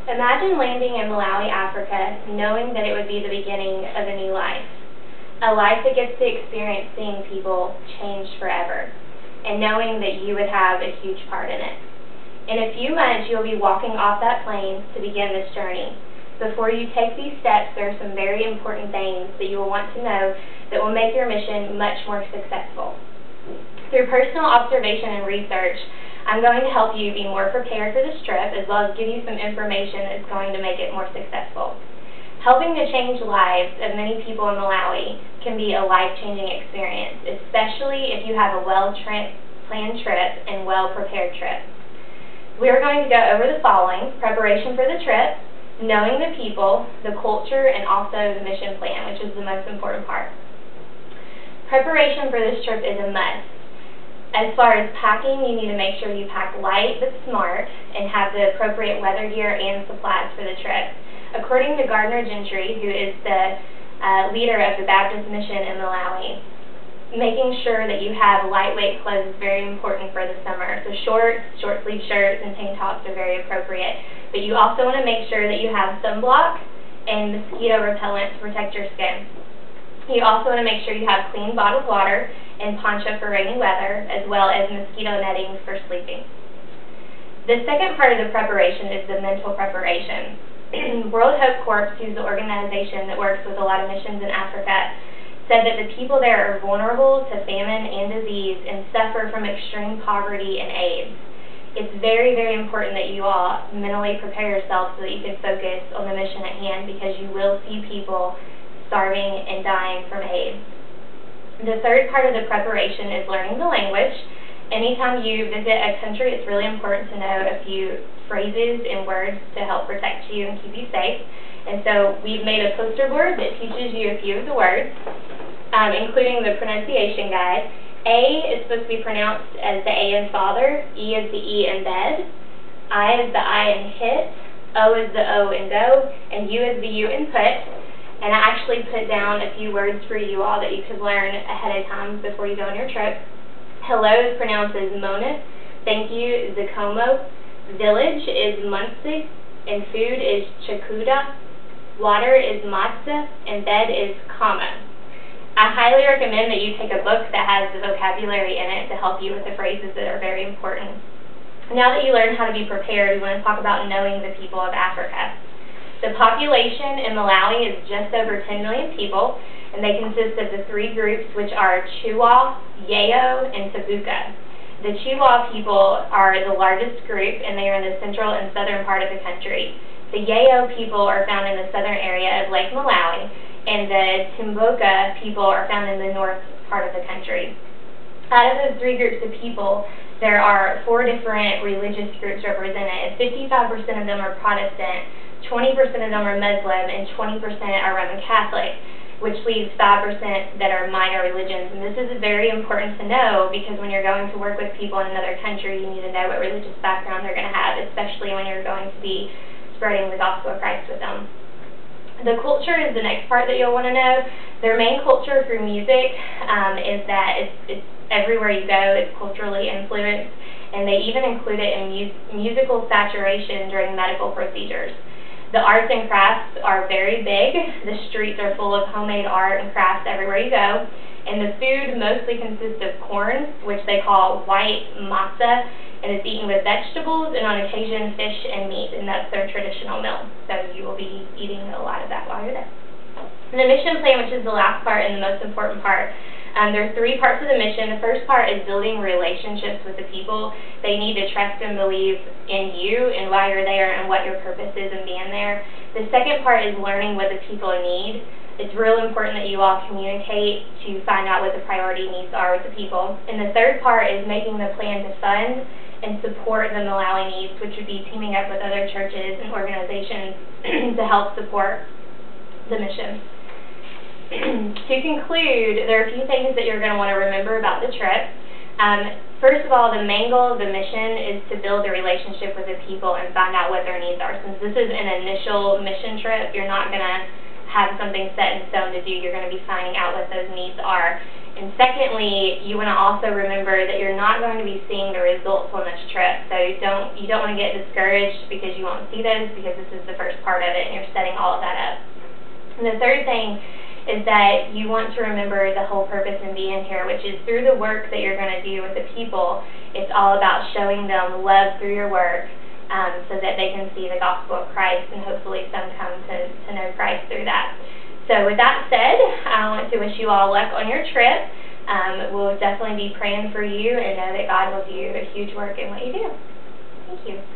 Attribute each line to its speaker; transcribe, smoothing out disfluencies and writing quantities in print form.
Speaker 1: Imagine landing in Malawi, Africa, knowing that it would be the beginning of a new life. A life that gets to experience seeing people change forever, and knowing that you would have a huge part in it. In a few months, you'll be walking off that plane to begin this journey. Before you take these steps, there are some very important things that you will want to know that will make your mission much more successful. Through personal observation and research, I'm going to help you be more prepared for this trip, as well as give you some information that's going to make it more successful. Helping to change lives of many people in Malawi can be a life-changing experience, especially if you have a well-planned trip and well-prepared trip. We're going to go over the following: preparation for the trip, knowing the people, the culture, and also the mission plan, which is the most important part. Preparation for this trip is a must. As far as packing, you need to make sure you pack light but smart and have the appropriate weather gear and supplies for the trip. According to Gardner Gentry, who is the leader of the Baptist mission in Malawi, making sure that you have lightweight clothes is very important for the summer. So shorts, short-sleeve shirts, and tank tops are very appropriate. But you also want to make sure that you have sunblock and mosquito repellent to protect your skin. You also want to make sure you have clean bottled water and poncho for rainy weather, as well as mosquito netting for sleeping. The second part of the preparation is the mental preparation. World Hope Corps, who's the organization that works with a lot of missions in Africa, said that the people there are vulnerable to famine and disease and suffer from extreme poverty and AIDS. It's very, very important that you all mentally prepare yourself so that you can focus on the mission at hand, because you will see people starving and dying from AIDS. The third part of the preparation is learning the language. Anytime you visit a country, it's really important to know a few phrases and words to help protect you and keep you safe. And so we've made a poster board that teaches you a few of the words, including the pronunciation guide. A is supposed to be pronounced as the A in father, E is the E in bed, I is the I in hit, O is the O in go, and U is the U in put. And I actually put down a few words for you all that you could learn ahead of time before you go on your trip. Hello is pronounced as Mona, thank you is Zakomo, village is Munsi, and food is Chakuda, water is Matza, and bed is Kama. I highly recommend that you take a book that has the vocabulary in it to help you with the phrases that are very important. Now that you learn how to be prepared, we want to talk about knowing the people of Africa. The population in Malawi is just over 10 million people, and they consist of the three groups, which are Chiwa, Yeo, and Sabuka. The Chiwa people are the largest group, and they are in the central and southern part of the country. The Yeo people are found in the southern area of Lake Malawi, and the Timboka people are found in the north part of the country. Out of those three groups of people, there are 4 different religious groups represented. 55% of them are Protestant, 20% of them are Muslim, and 20% are Roman Catholic, which leaves 5% that are minor religions. And this is very important to know, because when you're going to work with people in another country, you need to know what religious background they're going to have, especially when you're going to be spreading the gospel of Christ with them. The culture is the next part that you'll want to know. Their main culture through music is that it's everywhere you go, it's culturally influenced, and they even include it in musical saturation during medical procedures. The arts and crafts are very big. The streets are full of homemade art and crafts everywhere you go. And the food mostly consists of corn, which they call white matza, and it's eaten with vegetables and on occasion fish and meat, and that's their traditional meal. So you will be eating a lot of that while you're there. And the mission plan, which is the last part and the most important part, there are 3 parts of the mission. The first part is building relationships with the people. They need to trust and believe in you and why you're there and what your purpose is in being there. The second part is learning what the people need. It's real important that you all communicate to find out what the priority needs are with the people. And the third part is making the plan to fund and support the Malawi needs, which would be teaming up with other churches and organizations to help support the mission. To conclude, there are a few things that you're going to want to remember about the trip. First of all, the main goal of the mission is to build a relationship with the people and find out what their needs are. Since this is an initial mission trip, you're not going to have something set in stone to do. You're going to be finding out what those needs are. And secondly, you want to also remember that you're not going to be seeing the results on this trip. So you don't want to get discouraged because you won't see those, because this is the first part of it and you're setting all of that up. And the third thing is that you want to remember the whole purpose in being here, which is through the work that you're going to do with the people, it's all about showing them love through your work, so that they can see the gospel of Christ, and hopefully some come to know Christ through that. So with that said, I want to wish you all luck on your trip. We'll definitely be praying for you and know that God will do a huge work in what you do. Thank you.